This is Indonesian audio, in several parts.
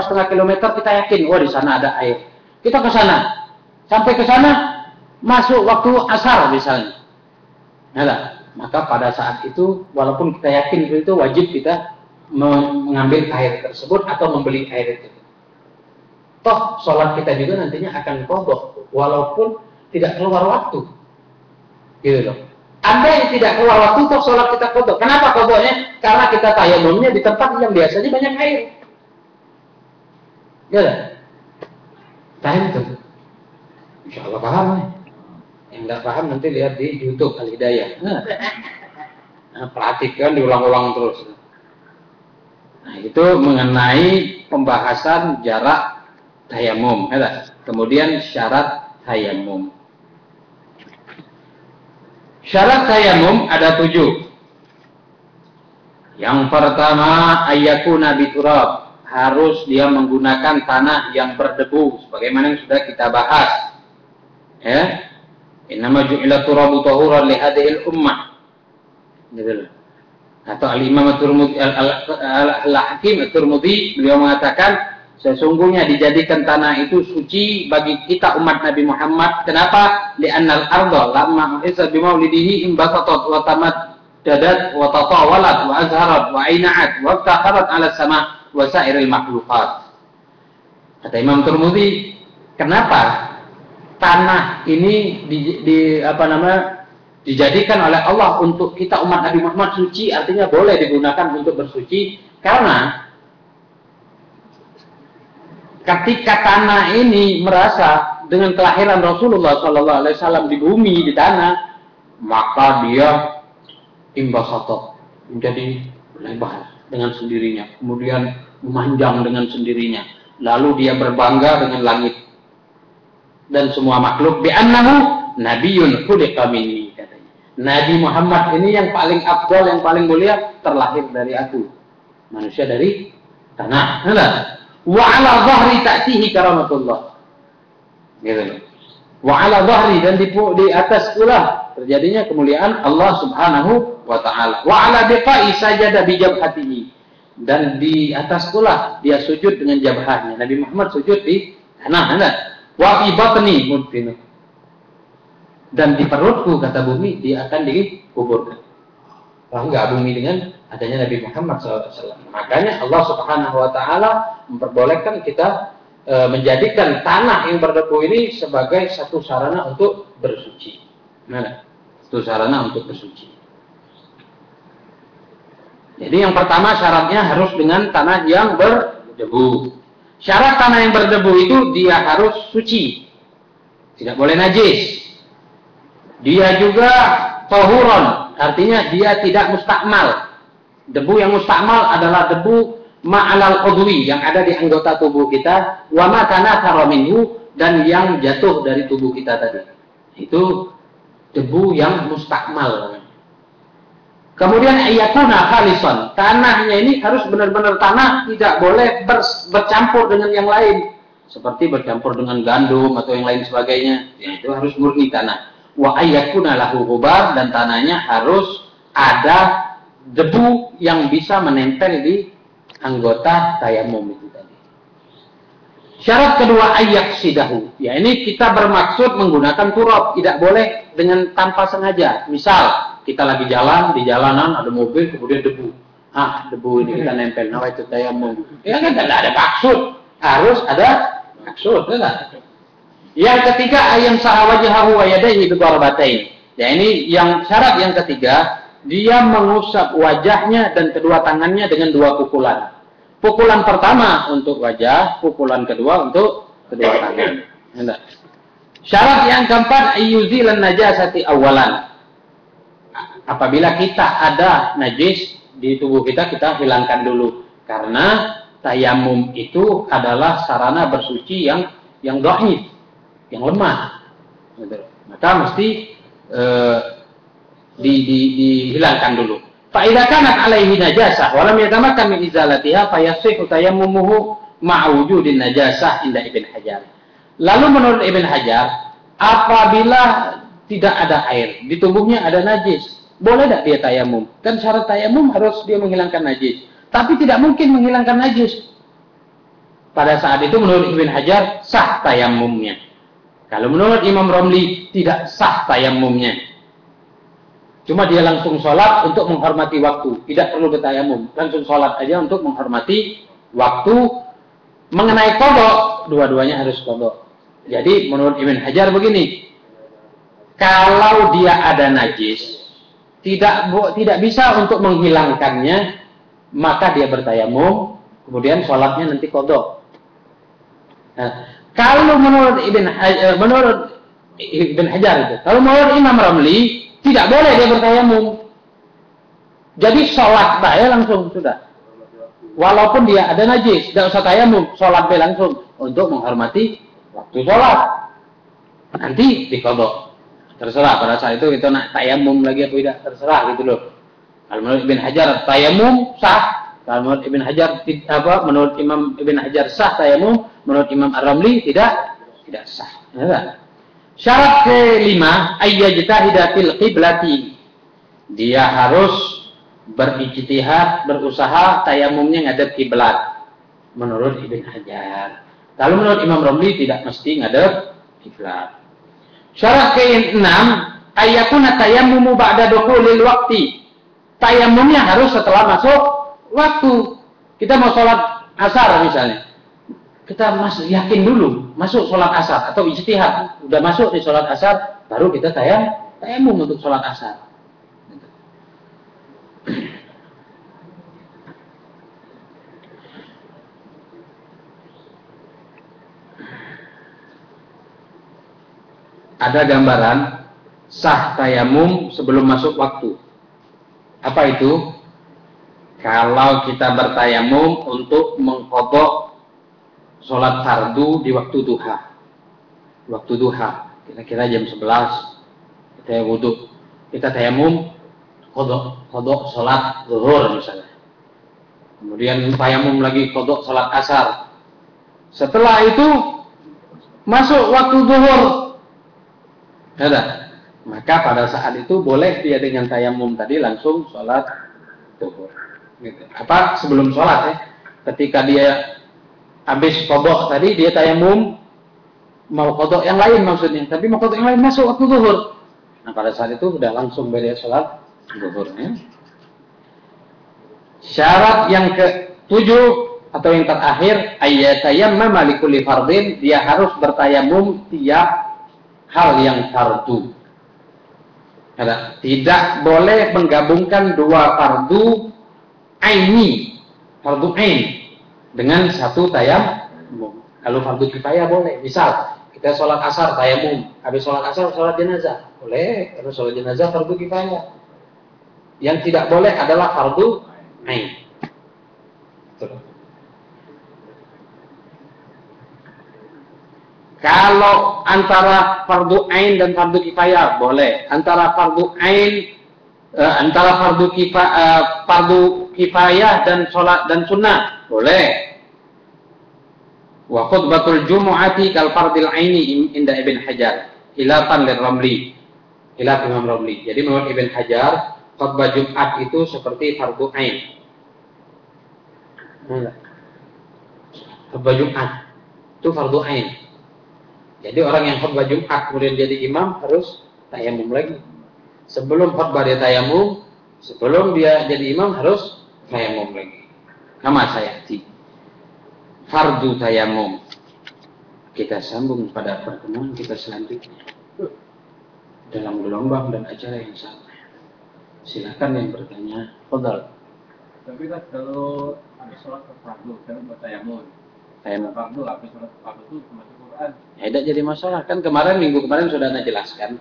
setengah kilometer kita yakin, oh di sana ada air. Kita ke sana, sampai ke sana masuk waktu asar misalnya. Nah, maka pada saat itu walaupun kita yakin itu wajib kita mengambil air tersebut atau membeli air itu. Toh sholat kita juga nantinya akan qadha walaupun tidak keluar waktu. Gitu loh. Anda yang tidak keluar waktu toh sholat kita qadha. Kenapa qadhanya? Karena kita tayamumnya di tempat yang biasanya banyak air. Gitu. Paham itu? Insya Allah paham nih. Yang nggak paham nanti lihat di YouTube Al-Hidayah. Nah, perhatikan diulang-ulang terus. Nah, itu mengenai pembahasan jarak tayamum. Kemudian syarat tayamum. Syarat tayamum ada 7. Yang pertama ayyakuna biturab. Harus dia menggunakan tanah yang berdebu sebagaimana yang sudah kita bahas. Ya. Innama ju'ila turabu tahuran li hadhil ummah. Gitu. Atau Al-Imam Al-Hakim At-Tirmidzi beliau mengatakan sesungguhnya dijadikan tanah itu suci bagi kita umat Nabi Muhammad. Kenapa? Li'annal ardha lamma uhissa bi maulidihi imbasatat wa tamaddadat wa tatawalat wa azharat wa aina'at wa iftaqarat 'ala sama' wasairil makhluqat. Kata Imam Tirmidzi, kenapa tanah ini dijadikan oleh Allah untuk kita umat Nabi Muhammad suci, artinya boleh digunakan untuk bersuci, karena ketika tanah ini merasa dengan kelahiran Rasulullah SAW di bumi, di tanah, maka dia imbasatot, menjadi lebar dengan sendirinya, kemudian memanjang dengan sendirinya, lalu dia berbangga dengan langit dan semua makhluk. Bi'annahu nabiyyun khuliqa minni, katanya. Nabi Muhammad ini yang paling afdal, yang paling mulia, terlahir dari aku, manusia dari tanah. Wa 'ala dhahri ta'tihi karamatullah. Gitu. Wa 'ala dhahri, dan di atas pula terjadinya kemuliaan Allah Subhanahu wa ta'ala. Wa 'ala biqa'i sajada bi jabhatihi, dan di atas pula dia sujud dengan jabhahnya. Nabi Muhammad sujud di tanah. Wa fi batni mudfinu, dan di perutku, kata bumi, dia akan dikuburkan. Bangga bumi dengan adanya Nabi Muhammad SAW. Makanya Allah Subhanahu wa ta'ala memperbolehkan kita menjadikan tanah yang berdebu ini sebagai satu sarana untuk bersuci. Satu sarana untuk bersuci. Jadi yang pertama syaratnya harus dengan tanah yang berdebu. Syarat tanah yang berdebu itu dia harus suci, tidak boleh najis. Dia juga tahuron, artinya dia tidak mustakmal. Debu yang mustakmal adalah debu ma'alal udwi, yang ada di anggota tubuh kita, wa ma tanatara minhu, dan yang jatuh dari tubuh kita tadi. Itu debu yang mustakmal. Kemudian ayyakuna khalisan, tanahnya ini harus benar-benar tanah, tidak boleh bercampur dengan yang lain, seperti bercampur dengan gandum atau yang lain sebagainya. Ya, itu harus murni tanah. Wa ayyakuna lahu ghubar, dan tanahnya harus ada debu yang bisa menempel di anggota tayamum itu tadi. Syarat kedua ayyaksidahu. Ya, ini kita bermaksud menggunakan turab, tidak boleh dengan tanpa sengaja. Misal kita lagi jalan, di jalanan ada mobil, kemudian debu. Debu ini kita nempel, nah itu tayamum. Ya kan tidak ada maksud. Harus ada maksud, kan? Yang ketiga, ayam sahawajahu wa yadayhi bidarabatain. Ya, ini yang syarat yang ketiga, dia mengusap wajahnya dan kedua tangannya dengan 2 pukulan. Pukulan pertama untuk wajah, pukulan kedua untuk kedua tangan. Syarat yang keempat, ayyuzilan najasati awalan. Apabila kita ada najis di tubuh kita, kita hilangkan dulu. Karena tayamum itu adalah sarana bersuci yang dhaif, yang lemah. Maka mesti dihilangkan dulu. Fa idza kanat alaihi najasah wa lam yatamakkan min izalatiha fa yasihu tayammumuhu ma'a wujudin najasah inda Ibn Hajar. Lalu menurut Ibn Hajar, apabila tidak ada air, di tubuhnya ada najis, boleh tidak dia tayamum? Kan syarat tayamum harus dia menghilangkan najis. Tapi tidak mungkin menghilangkan najis. pada saat itu menurut Ibn Hajar sah tayamumnya. Kalau menurut Imam Romli tidak sah tayamumnya. Cuma dia langsung sholat untuk menghormati waktu, tidak perlu bertayamum, langsung sholat aja untuk menghormati waktu. Mengenai qadha, dua-duanya harus qadha. Jadi menurut Ibn Hajar begini, kalau dia ada najis, tidak bisa untuk menghilangkannya, maka dia bertayamum, kemudian sholatnya nanti qadha. Nah, kalau menurut Ibn Hajar itu, kalau menurut Imam Ramli tidak boleh dia bertayamum. Jadi sholat saya langsung sudah. Walaupun dia ada najis, tidak usah tayamum, sholat dia langsung untuk menghormati waktu sholat. Nanti diqadha. Terserah pada saat itu kita nak tayamum lagi atau tidak, terserah gitu loh. Kalau menurut Ibn Hajar tayamum sah, kalau menurut Ibn Hajar menurut Imam Ibn Hajar sah tayamum, menurut Imam Ar-Ramli tidak sah. Ya. Syarat kelima, ayyajtahida fil qiblati. Dia harus berijtihad, berusaha tayamumnya ngadep kiblat. Menurut Ibn Hajar. Kalau menurut Imam Ramli tidak mesti ngadep kiblat. Syarat ke-6, ayyakuna tayammumu ba'da dukhulil waqti. Tayamumnya harus setelah masuk waktu. Kita mau sholat asar misalnya. Kita yakin dulu masuk sholat asar atau ijtihad. Udah masuk di sholat asar, baru kita tayamum untuk sholat asar. Ada gambaran sah tayamum sebelum masuk waktu. Apa itu? Kalau kita bertayamum untuk mengqadha sholat fardu di waktu duha. Waktu duha, kira-kira jam 11 kita wudu. Kita tayamum qadha sholat zuhur misalnya. Kemudian tayamum lagi qadha sholat asar. Setelah itu masuk waktu zuhur. Ada. Maka pada saat itu boleh dia dengan tayamum tadi langsung sholat zuhur. Gitu. Apa sebelum sholat ya? Ketika dia habis qadha tadi dia tayamum mau qadha yang lain maksudnya, tapi mau qadha yang lain masuk waktu zuhur. Nah pada saat itu sudah langsung beres sholat zuhur. Ya. Syarat yang ke-7 atau yang terakhir, ayyatayammama likulli fardin, dia harus bertayamum tiap hal yang fardu. Tidak boleh menggabungkan dua fardu aini, fardu ain dengan satu tayamum. Kalau fardu kifayah boleh. Misal kita sholat asar tayamum, habis sholat asar sholat jenazah boleh, karena sholat jenazah fardu kifayah. Yang tidak boleh adalah fardu ain. Kalau antara fardu ain dan fardu kifayah boleh. Antara fardu ain, fardu kifayah dan sholat dan sunnah boleh. Wa khutbatul jumu'ati kal fardil aini inda Ibn Hajar. Khilafan lil Ramli. Khilaf Imam Ramli. Jadi menurut Ibn Hajar, khutbah Jumat itu seperti fardu ain. Khutbah Jumat itu fardu ain. Jadi orang yang khutbah Jumat kemudian jadi imam harus tayamum lagi. Sebelum khutbah dia tayamum, sebelum dia jadi imam harus tayamum lagi. Kama sayati. Fardu tayamum. Kita sambung pada pertemuan kita selanjutnya. Dalam gelombang dan acara yang sama. Silakan yang bertanya. Fadhal. Tapi kan kalau habis sholat fardu, kan buat tayamum. Tayamum fardu, habis sholat fardu itu masuk Quran. Ya, tidak jadi masalah. Kan minggu kemarin sudah Anda jelaskan.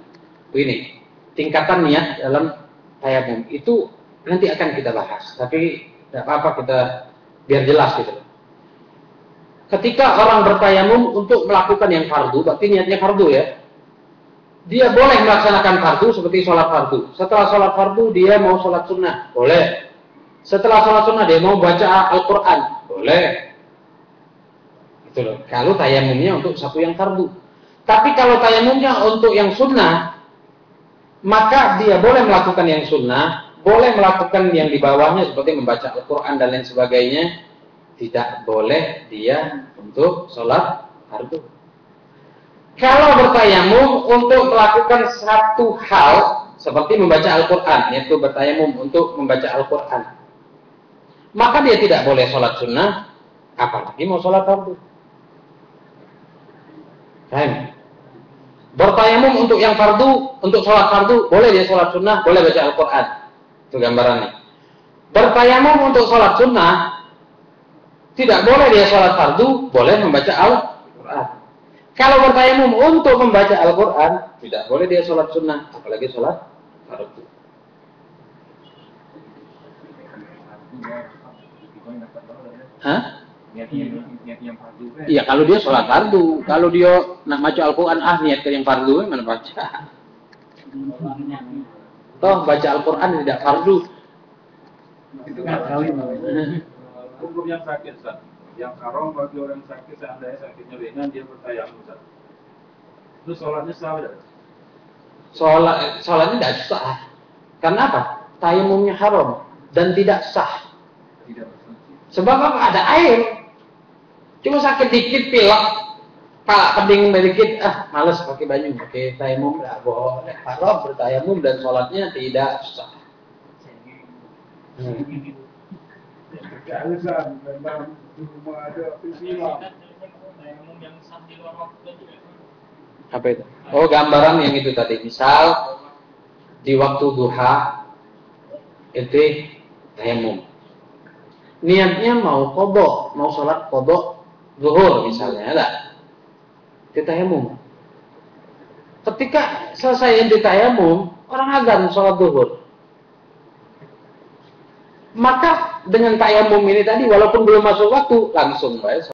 Begini, tingkatan niat dalam tayamum itu nanti akan kita bahas. Tapi tidak apa-apa kita biar jelas gitu. Ketika orang bertayamum untuk melakukan yang fardu, berarti niatnya fardu ya. Dia boleh melaksanakan fardu seperti sholat fardu. Setelah sholat fardu dia mau sholat sunnah, boleh. Setelah sholat sunnah dia mau baca Al-Quran, boleh. Itu loh. Kalau tayamumnya untuk satu yang fardu. Tapi kalau tayamumnya untuk yang sunnah, maka dia boleh melakukan yang sunnah, boleh melakukan yang di bawahnya seperti membaca Al-Quran dan lain sebagainya. tidak boleh dia untuk sholat fardu. Kalau bertayamum untuk melakukan satu hal seperti membaca Al-Quran, yaitu bertayamum untuk membaca Al-Quran, maka dia tidak boleh sholat sunnah, apalagi mau sholat fardu. Bertayamum untuk yang fardu, untuk sholat fardu, boleh dia sholat sunnah, boleh baca Al-Quran. Itu gambarannya. Bertayamum untuk sholat sunnah, tidak boleh dia sholat fardu, boleh membaca Al-Quran. Kalau bertayamum untuk membaca Al-Quran, tidak boleh dia sholat sunnah, apalagi sholat fardu. Hah? Iya, kalau dia sholat fardu. Kalau dia nak baca Al-Quran, niat ke yang fardu, mana baca? Toh baca Al-Quran tidak fardu. Itu hukum yang sakit, Ustaz. Yang haram bagi orang sakit, seandainya sakitnya ringan, dia bertayamum, Ustaz. Itu sholatnya sah tidak? Sholatnya tidak sah. Karena apa? Tayamumnya haram dan tidak sah. Sebab apa? Ada air. Cuma sakit dikit, pilek, pala pening sedikit, males pakai baju, pakai tayamum, tidak boleh. Haram bertayamum dan sholatnya tidak sah. Apa itu? Oh, gambaran yang itu tadi. Misal di waktu duha itu tayamum. Niatnya mau qadha, mau sholat qadha zuhur misalnya, ada. Itu tayamum. Ketika selesai inti tayamum, orang azan sholat zuhur. Maka dengan tayamum ini tadi, walaupun belum masuk waktu, langsung baik.